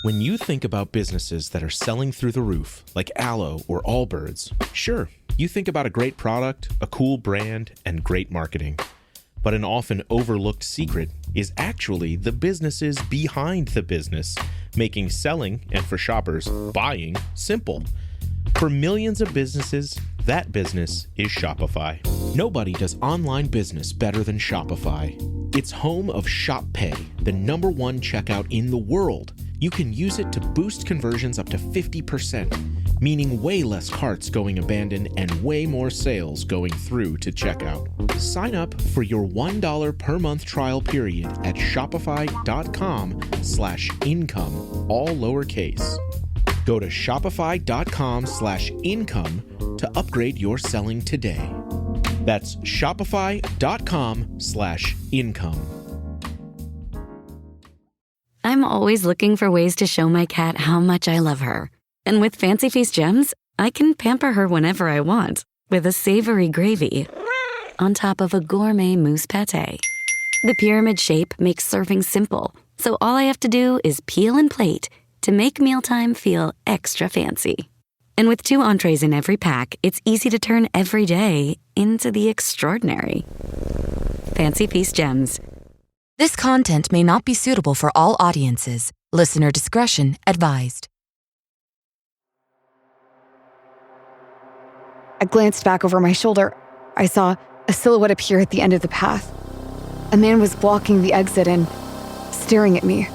When you think about businesses that are selling through the roof, like Aloe or Allbirds, sure, you think about a great product, a cool brand, and great marketing. But an often overlooked secret is actually the businesses behind the business, making selling, and for shoppers, buying, simple. For millions of businesses, that business is Shopify. Nobody does online business better than Shopify. It's home of Shop Pay, the #1 checkout in the world. You can use it to boost conversions up to 50%, meaning way less carts going abandoned and way more sales going through to checkout. Sign up for your $1 per month trial period at shopify.com/income, all lowercase. Go to shopify.com/income to upgrade your selling today. That's shopify.com/income. I'm always looking for ways to show my cat how much I love her. And with Fancy Feast gems, I can pamper her whenever I want with a savory gravy on top of a gourmet mousse pâté. The pyramid shape makes serving simple, so all I have to do is peel and plate to make mealtime feel extra fancy. And with 2 entrees in every pack, it's easy to turn every day into the extraordinary. Fancy Feast gems. This content may not be suitable for all audiences. Listener discretion advised. I glanced back over my shoulder. I saw a silhouette appear at the end of the path. A man was blocking the exit and staring at me.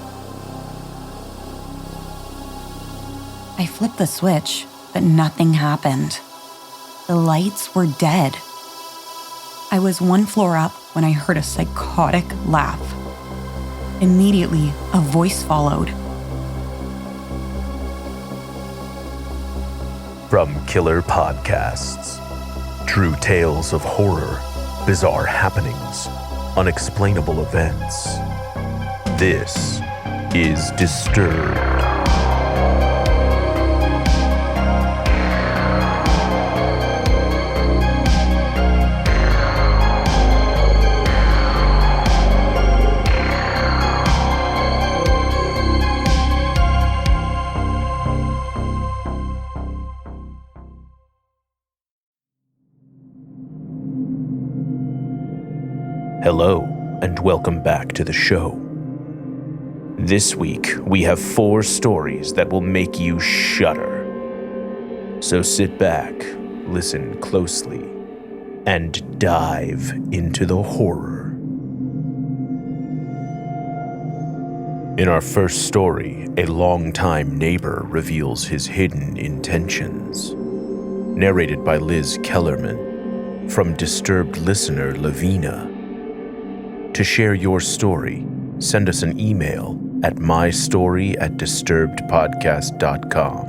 I flipped the switch, but nothing happened. The lights were dead. I was 1 floor up when I heard a psychotic laugh. Immediately, a voice followed. From Killer Podcasts. True tales of horror, bizarre happenings, unexplainable events. This is Disturbed. Hello, and welcome back to the show. This week, we have 4 stories that will make you shudder. So sit back, listen closely, and dive into the horror. In our first story, a longtime neighbor reveals his hidden intentions. Narrated by Lizz Kellermann, from Disturbed listener Lavina. To share your story, send us an email at mystory@disturbedpodcast.com.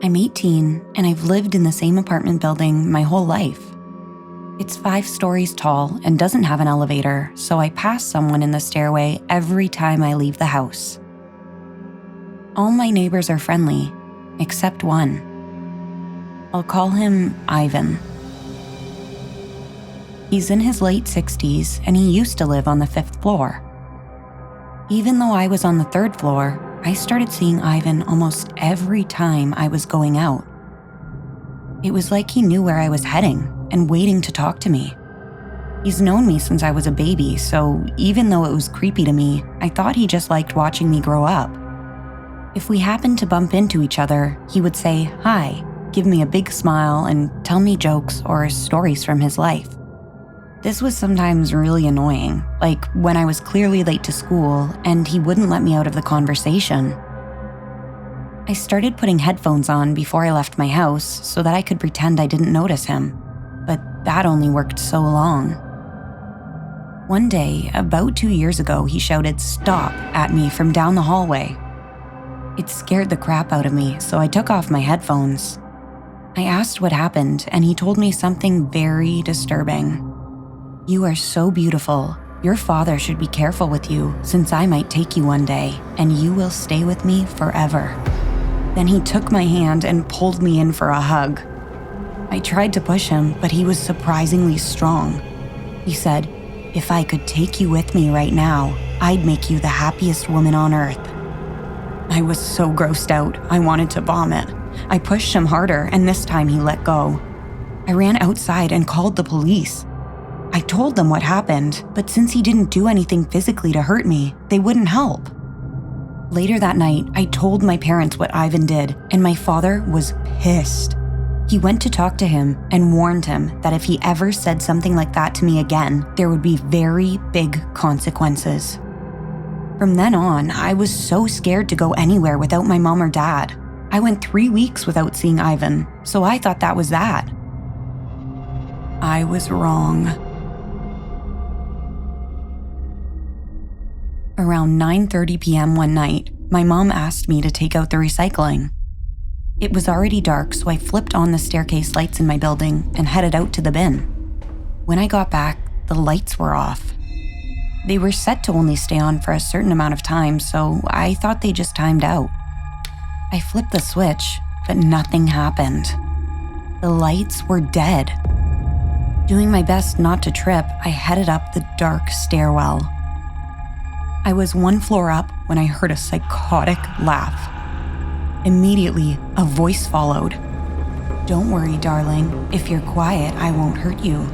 I'm 18, and I've lived in the same apartment building my whole life. It's 5 stories tall and doesn't have an elevator, so I pass someone in the stairway every time I leave the house. All my neighbors are friendly, except one. I'll call him Ivan. He's in his late 60s, and he used to live on the 5th floor. Even though I was on the 3rd floor, I started seeing Ivan almost every time I was going out. It was like he knew where I was heading and waiting to talk to me. He's known me since I was a baby, so even though it was creepy to me, I thought he just liked watching me grow up. If we happened to bump into each other, he would say hi, give me a big smile, and tell me jokes or stories from his life. This was sometimes really annoying, like when I was clearly late to school and he wouldn't let me out of the conversation. I started putting headphones on before I left my house so that I could pretend I didn't notice him, but that only worked so long. One day, about 2 years ago, he shouted "stop" at me from down the hallway. It scared the crap out of me, so I took off my headphones. I asked what happened, and he told me something very disturbing. "You are so beautiful. Your father should be careful with you, since I might take you one day, and you will stay with me forever." Then he took my hand and pulled me in for a hug. I tried to push him, but he was surprisingly strong. He said, "If I could take you with me right now, I'd make you the happiest woman on earth." I was so grossed out, I wanted to vomit. I pushed him harder, and this time he let go. I ran outside and called the police. I told them what happened, but since he didn't do anything physically to hurt me, they wouldn't help. Later that night, I told my parents what Ivan did, and my father was pissed. He went to talk to him and warned him that if he ever said something like that to me again, there would be very big consequences. From then on, I was so scared to go anywhere without my mom or dad. I went 3 weeks without seeing Ivan, so I thought that was that. I was wrong. Around 9:30 p.m. one night, my mom asked me to take out the recycling. It was already dark, so I flipped on the staircase lights in my building and headed out to the bin. When I got back, the lights were off. They were set to only stay on for a certain amount of time, so I thought they just timed out. I flipped the switch, but nothing happened. The lights were dead. Doing my best not to trip, I headed up the dark stairwell. I was 1 floor up when I heard a psychotic laugh. Immediately, a voice followed. "Don't worry, darling. If you're quiet, I won't hurt you.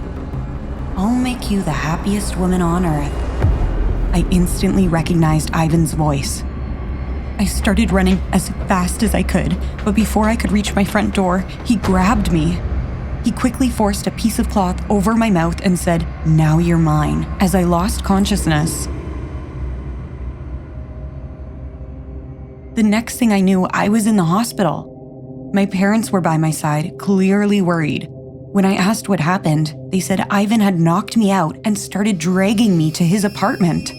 I'll make you the happiest woman on earth." I instantly recognized Ivan's voice. I started running as fast as I could, but before I could reach my front door, he grabbed me. He quickly forced a piece of cloth over my mouth and said, "Now you're mine," as I lost consciousness. The next thing I knew, I was in the hospital. My parents were by my side, clearly worried. When I asked what happened, they said Ivan had knocked me out and started dragging me to his apartment.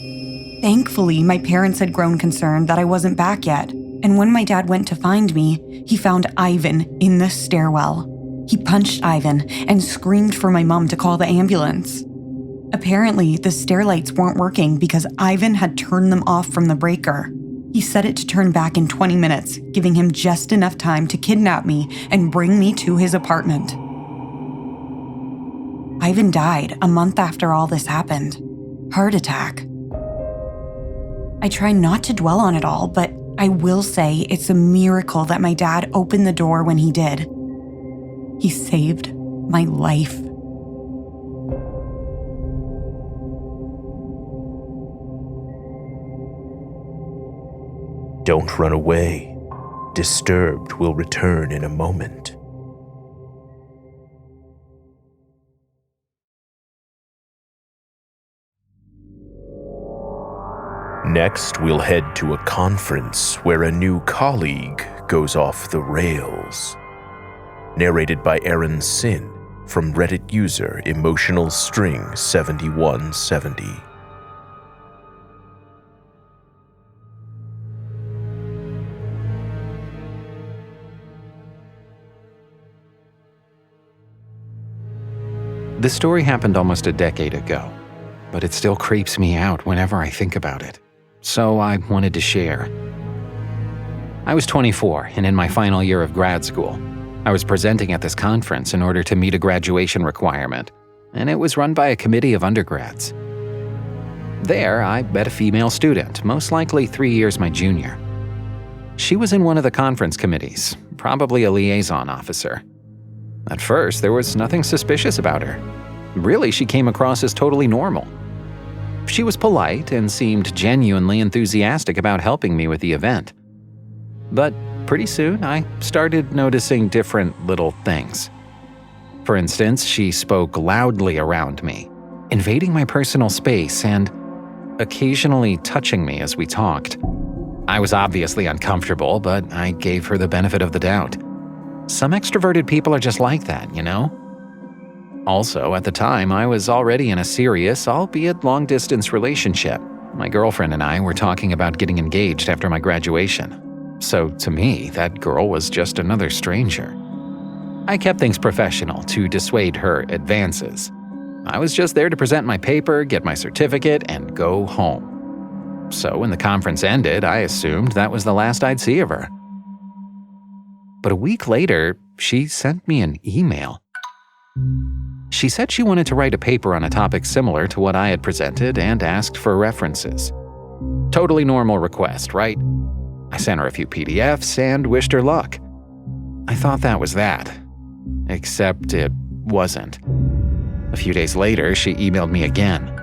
Thankfully, my parents had grown concerned that I wasn't back yet, and when my dad went to find me, he found Ivan in the stairwell. He punched Ivan and screamed for my mom to call the ambulance. Apparently, the stair lights weren't working because Ivan had turned them off from the breaker. He set it to turn back in 20 minutes, giving him just enough time to kidnap me and bring me to his apartment. Ivan died a month after all this happened. Heart attack. I try not to dwell on it all, but I will say it's a miracle that my dad opened the door when he did. He saved my life. Don't run away. Disturbed will return in a moment. Next, we'll head to a conference where a new colleague goes off the rails. Narrated by Sinn from Reddit user EmotionalString7170. This story happened almost a decade ago, but it still creeps me out whenever I think about it. So I wanted to share. I was 24 and in my final year of grad school. I was presenting at this conference in order to meet a graduation requirement, and it was run by a committee of undergrads. There, I met a female student, most likely 3 years my junior. She was in one of the conference committees, probably a liaison officer. At first, there was nothing suspicious about her. Really, she came across as totally normal. She was polite and seemed genuinely enthusiastic about helping me with the event. But pretty soon, I started noticing different little things. For instance, she spoke loudly around me, invading my personal space and occasionally touching me as we talked. I was obviously uncomfortable, but I gave her the benefit of the doubt. Some extroverted people are just like that, you know? Also, at the time, I was already in a serious, albeit long-distance relationship. My girlfriend and I were talking about getting engaged after my graduation. So to me, that girl was just another stranger. I kept things professional to dissuade her advances. I was just there to present my paper, get my certificate, and go home. So when the conference ended, I assumed that was the last I'd see of her. But a week later, she sent me an email. She said she wanted to write a paper on a topic similar to what I had presented and asked for references. Totally normal request, right? I sent her a few PDFs and wished her luck. I thought that was that. Except it wasn't. A few days later, she emailed me again.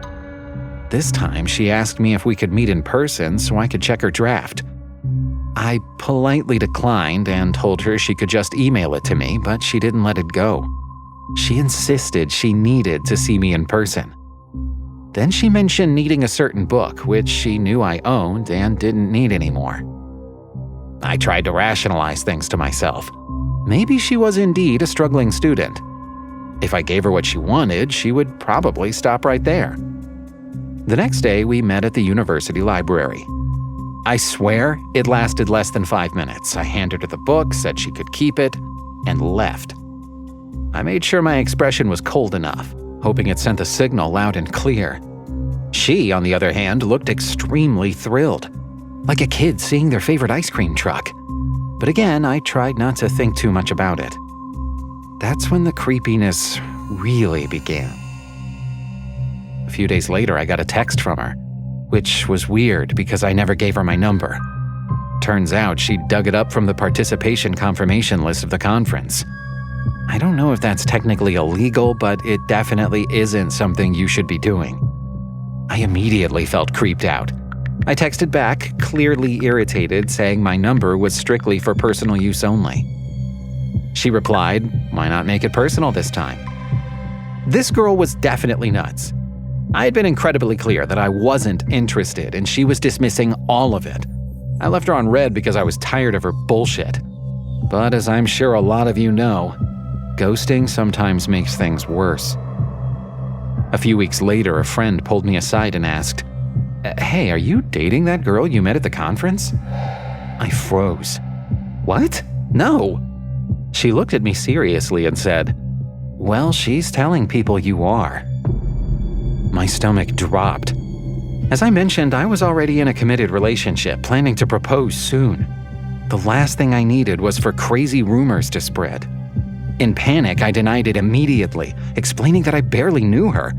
This time, she asked me if we could meet in person so I could check her draft. I politely declined and told her she could just email it to me, but she didn't let it go. She insisted she needed to see me in person. Then she mentioned needing a certain book, which she knew I owned and didn't need anymore. I tried to rationalize things to myself. Maybe she was indeed a struggling student. If I gave her what she wanted, she would probably stop right there. The next day, we met at the university library. I swear it lasted less than 5 minutes. I handed her the book, said she could keep it, and left. I made sure my expression was cold enough, hoping it sent the signal loud and clear. She, on the other hand, looked extremely thrilled, like a kid seeing their favorite ice cream truck. But again, I tried not to think too much about it. That's when the creepiness really began. A few days later, I got a text from her, which was weird because I never gave her my number. Turns out she dug it up from the participation confirmation list of the conference. I don't know if that's technically illegal, but it definitely isn't something you should be doing. I immediately felt creeped out. I texted back, clearly irritated, saying my number was strictly for personal use only. She replied, "Why not make it personal this time?" This girl was definitely nuts. I had been incredibly clear that I wasn't interested, and she was dismissing all of it. I left her on red because I was tired of her bullshit. But as I'm sure a lot of you know, ghosting sometimes makes things worse. A few weeks later, a friend pulled me aside and asked, "Hey, are you dating that girl you met at the conference?" I froze. "What? No." She looked at me seriously and said, "Well, she's telling people you are." My stomach dropped. As I mentioned, I was already in a committed relationship, planning to propose soon. The last thing I needed was for crazy rumors to spread. In panic, I denied it immediately, explaining that I barely knew her.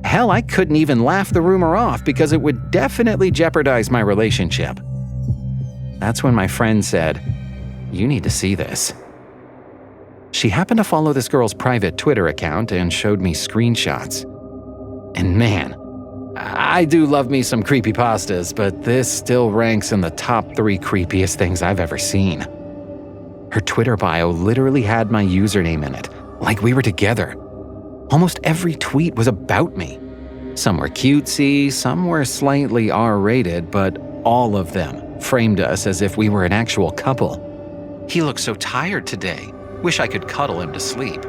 Hell, I couldn't even laugh the rumor off because it would definitely jeopardize my relationship. That's when my friend said, "You need to see this." She happened to follow this girl's private Twitter account and showed me screenshots. And man, I do love me some creepypastas, but this still ranks in the top 3 creepiest things I've ever seen. Her Twitter bio literally had my username in it, like we were together. Almost every tweet was about me. Some were cutesy, some were slightly R-rated, but all of them framed us as if we were an actual couple. "He looks so tired today. Wish I could cuddle him to sleep.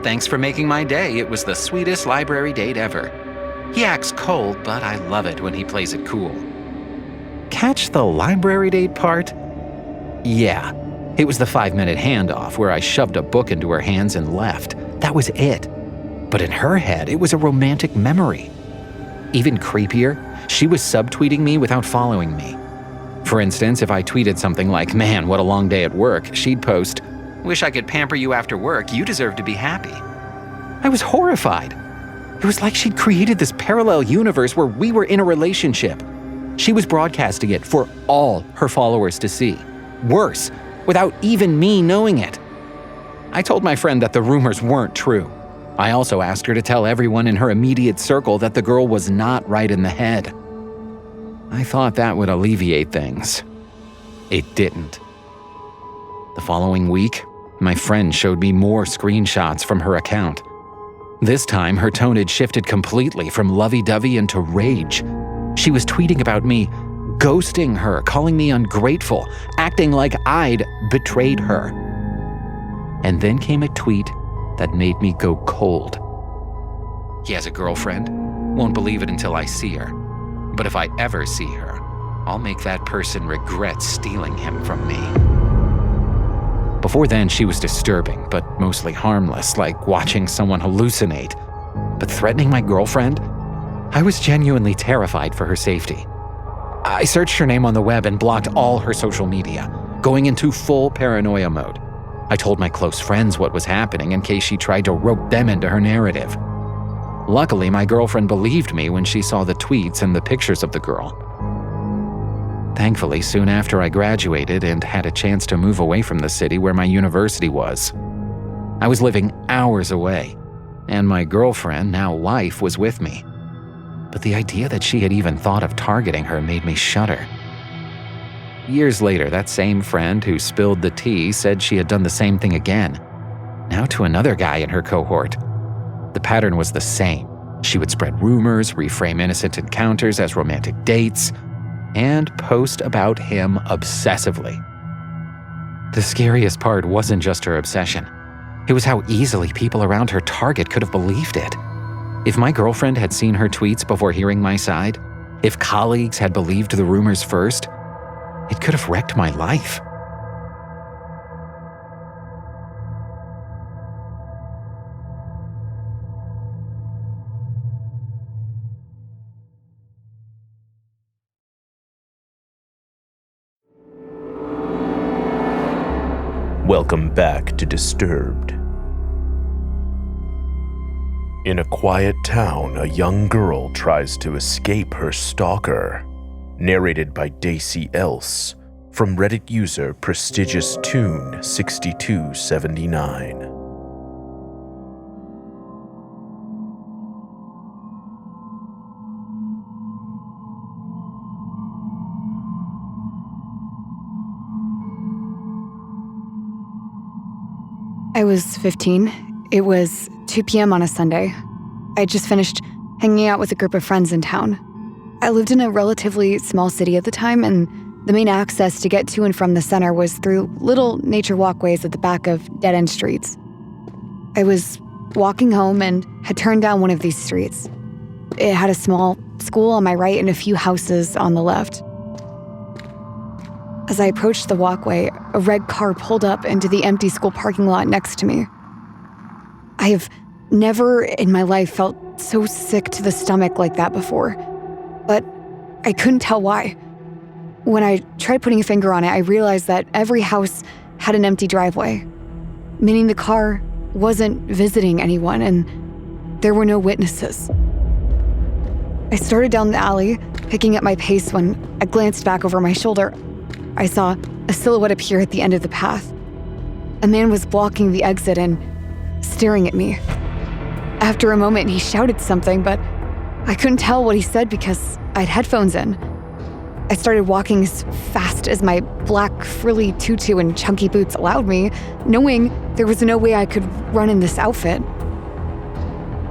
Thanks for making my day. It was the sweetest library date ever. He acts cold, but I love it when he plays it cool." Catch the library date part? Yeah, it was the 5-minute handoff where I shoved a book into her hands and left. That was it. But in her head, it was a romantic memory. Even creepier, she was subtweeting me without following me. For instance, if I tweeted something like, "Man, what a long day at work," she'd post, "Wish I could pamper you after work. You deserve to be happy." I was horrified. It was like she'd created this parallel universe where we were in a relationship. She was broadcasting it for all her followers to see. Worse, without even me knowing it. I told my friend that the rumors weren't true. I also asked her to tell everyone in her immediate circle that the girl was not right in the head. I thought that would alleviate things. It didn't. The following week, my friend showed me more screenshots from her account. This time, her tone had shifted completely from lovey-dovey into rage. She was tweeting about me, ghosting her, calling me ungrateful, acting like I'd betrayed her. And then came a tweet that made me go cold. "He has a girlfriend. Won't believe it until I see her. But if I ever see her, I'll make that person regret stealing him from me." Before then, she was disturbing, but mostly harmless, like watching someone hallucinate. But threatening my girlfriend? I was genuinely terrified for her safety. I searched her name on the web and blocked all her social media, going into full paranoia mode. I told my close friends what was happening in case she tried to rope them into her narrative. Luckily, my girlfriend believed me when she saw the tweets and the pictures of the girl. Thankfully, soon after I graduated and had a chance to move away from the city where my university was. I was living hours away, and my girlfriend, now wife, was with me. But the idea that she had even thought of targeting her made me shudder. Years later, that same friend who spilled the tea said she had done the same thing again, now to another guy in her cohort. The pattern was the same. She would spread rumors, reframe innocent encounters as romantic dates, and post about him obsessively. The scariest part wasn't just her obsession. It was how easily people around her target could have believed it. If my girlfriend had seen her tweets before hearing my side, if colleagues had believed the rumors first, it could have wrecked my life. Welcome back to Disturbed. In a quiet town, a young girl tries to escape her stalker. Narrated by Dacey Else, from Reddit user Prestigious Tune 6279. I was 15. It was 2 p.m. on a Sunday. I just finished hanging out with a group of friends in town. I lived in a relatively small city at the time, and the main access to get to and from the center was through little nature walkways at the back of dead-end streets. I was walking home and had turned down one of these streets. It had a small school on my right and a few houses on the left. As I approached the walkway, a red car pulled up into the empty school parking lot next to me. I have never in my life felt so sick to the stomach like that before, but I couldn't tell why. When I tried putting a finger on it, I realized that every house had an empty driveway, meaning the car wasn't visiting anyone and there were no witnesses. I started down the alley, picking up my pace when I glanced back over my shoulder. I saw a silhouette appear at the end of the path. A man was blocking the exit and staring at me. After a moment, he shouted something, but I couldn't tell what he said because I had headphones in. I started walking as fast as my black frilly tutu and chunky boots allowed me, knowing there was no way I could run in this outfit.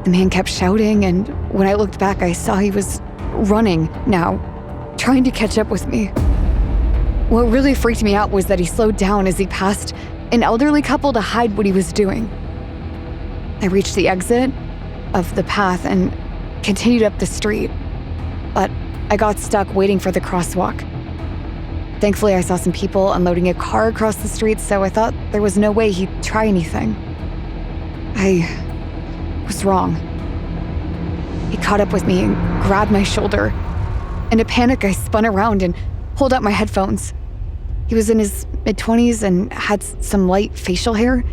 The man kept shouting, and when I looked back, I saw he was running now, trying to catch up with me. What really freaked me out was that he slowed down as he passed an elderly couple to hide what he was doing. I reached the exit of the path and continued up the street, but I got stuck waiting for the crosswalk. Thankfully, I saw some people unloading a car across the street, so I thought there was no way he'd try anything. I was wrong. He caught up with me and grabbed my shoulder. In a panic, I spun around and pulled out my headphones. He was in his mid-20s and had some light facial hair.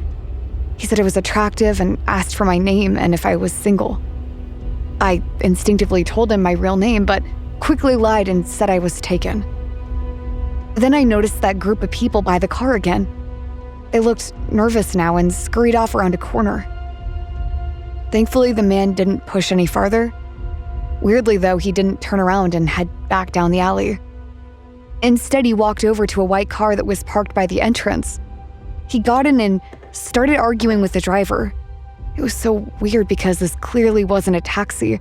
He said I was attractive and asked for my name and if I was single. I instinctively told him my real name, but quickly lied and said I was taken. Then I noticed that group of people by the car again. They looked nervous now and scurried off around a corner. Thankfully, the man didn't push any farther. Weirdly, though, he didn't turn around and head back down the alley. Instead, he walked over to a white car that was parked by the entrance. He got in and started arguing with the driver. It was so weird because this clearly wasn't a taxi,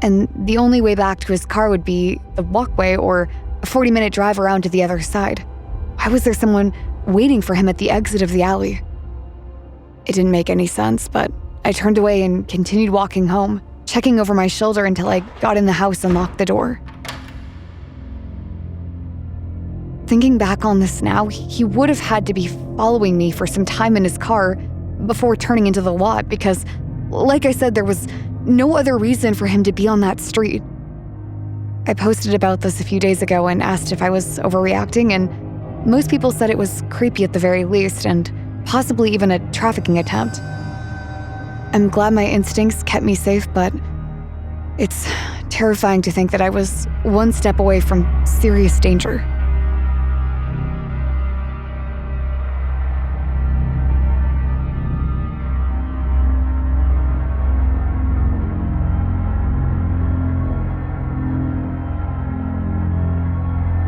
and the only way back to his car would be the walkway or a 40-minute drive around to the other side. Why was there someone waiting for him at the exit of the alley? It didn't make any sense, but I turned away and continued walking home, checking over my shoulder until I got in the house and locked the door. Thinking back on this now, he would have had to be following me for some time in his car before turning into the lot because, like I said, there was no other reason for him to be on that street. I posted about this a few days ago and asked if I was overreacting, and most people said it was creepy at the very least and possibly even a trafficking attempt. I'm glad my instincts kept me safe, but it's terrifying to think that I was one step away from serious danger.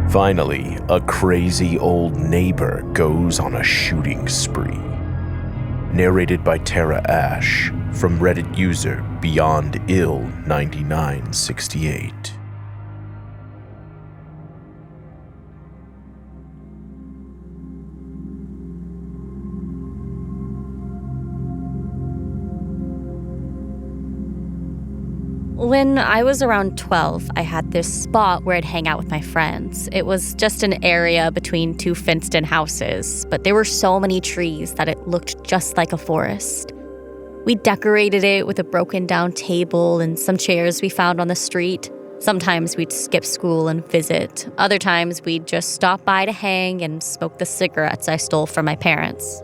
Finally, a crazy old neighbor goes on a shooting spree. Narrated by Terra Ashe from Reddit user BeyondIll9968. When I was around 12, I had this spot where I'd hang out with my friends. It was just an area between two fenced-in houses, but there were so many trees that it looked just like a forest. We decorated it with a broken-down table and some chairs we found on the street. Sometimes we'd skip school and visit. Other times we'd just stop by to hang and smoke the cigarettes I stole from my parents.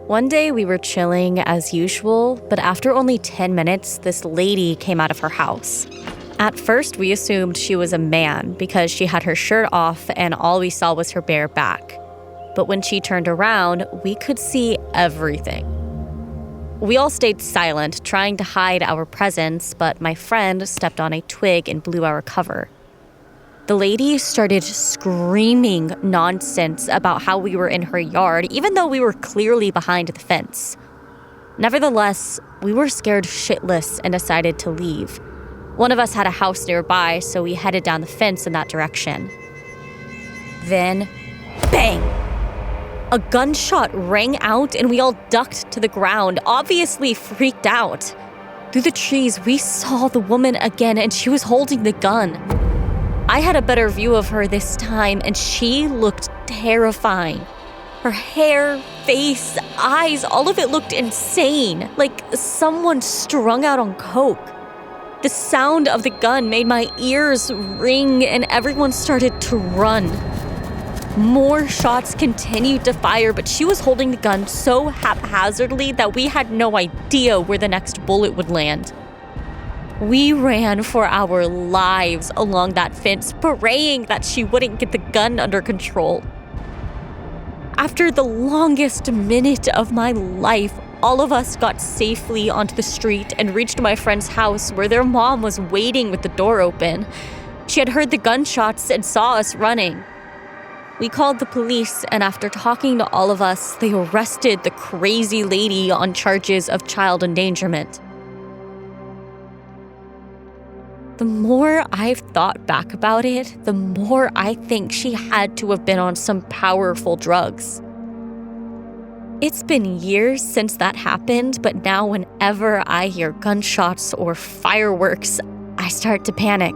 One day we were chilling as usual, but after only 10 minutes, this lady came out of her house. At first, we assumed she was a man because she had her shirt off and all we saw was her bare back. But when she turned around, we could see everything. We all stayed silent, trying to hide our presence, but my friend stepped on a twig and blew our cover. The lady started screaming nonsense about how we were in her yard, even though we were clearly behind the fence. Nevertheless, we were scared shitless and decided to leave. One of us had a house nearby, so we headed down the fence in that direction. Then, bang! A gunshot rang out and we all ducked to the ground, obviously freaked out. Through the trees, we saw the woman again and she was holding the gun. I had a better view of her this time, and she looked terrifying. Her hair, face, eyes, all of it looked insane, like someone strung out on coke. The sound of the gun made my ears ring, and everyone started to run. More shots continued to fire, but she was holding the gun so haphazardly that we had no idea where the next bullet would land. We ran for our lives along that fence, praying that she wouldn't get the gun under control. After the longest minute of my life, all of us got safely onto the street and reached my friend's house where their mom was waiting with the door open. She had heard the gunshots and saw us running. We called the police, and after talking to all of us, they arrested the crazy lady on charges of child endangerment. The more I've thought back about it, the more I think she had to have been on some powerful drugs. It's been years since that happened, but now whenever I hear gunshots or fireworks, I start to panic.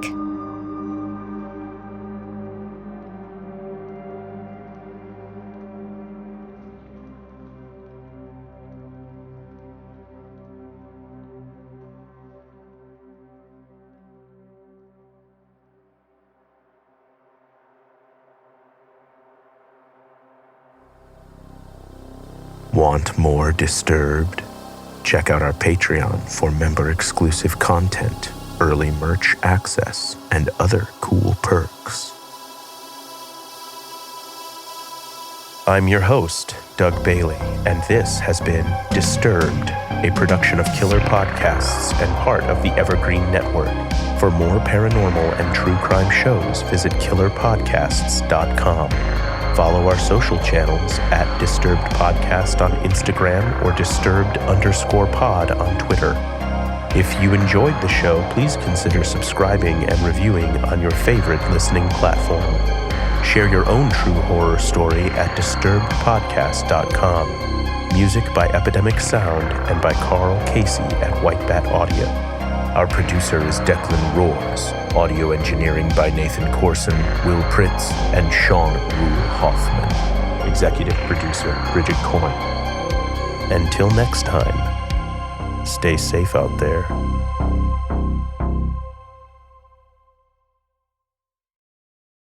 Want more Disturbed? Check out our Patreon for member-exclusive content, early merch access, and other cool perks. I'm your host, Doug Bailey, and this has been Disturbed, a production of Killer Podcasts and part of the Evergreen Network. For more paranormal and true crime shows, visit killerpodcasts.com. Follow our social channels at Disturbed Podcast on Instagram or Disturbed_pod on Twitter. If you enjoyed the show, please consider subscribing and reviewing on your favorite listening platform. Share your own true horror story at disturbedpodcast.com. Music by Epidemic Sound and by Carl Casey at White Bat Audio. Our producer is Declan Roars. Audio engineering by Nathan Corson, Will Pritz, and Sean Rule Hoffman. Executive producer Bridget Coyne. Until next time, stay safe out there.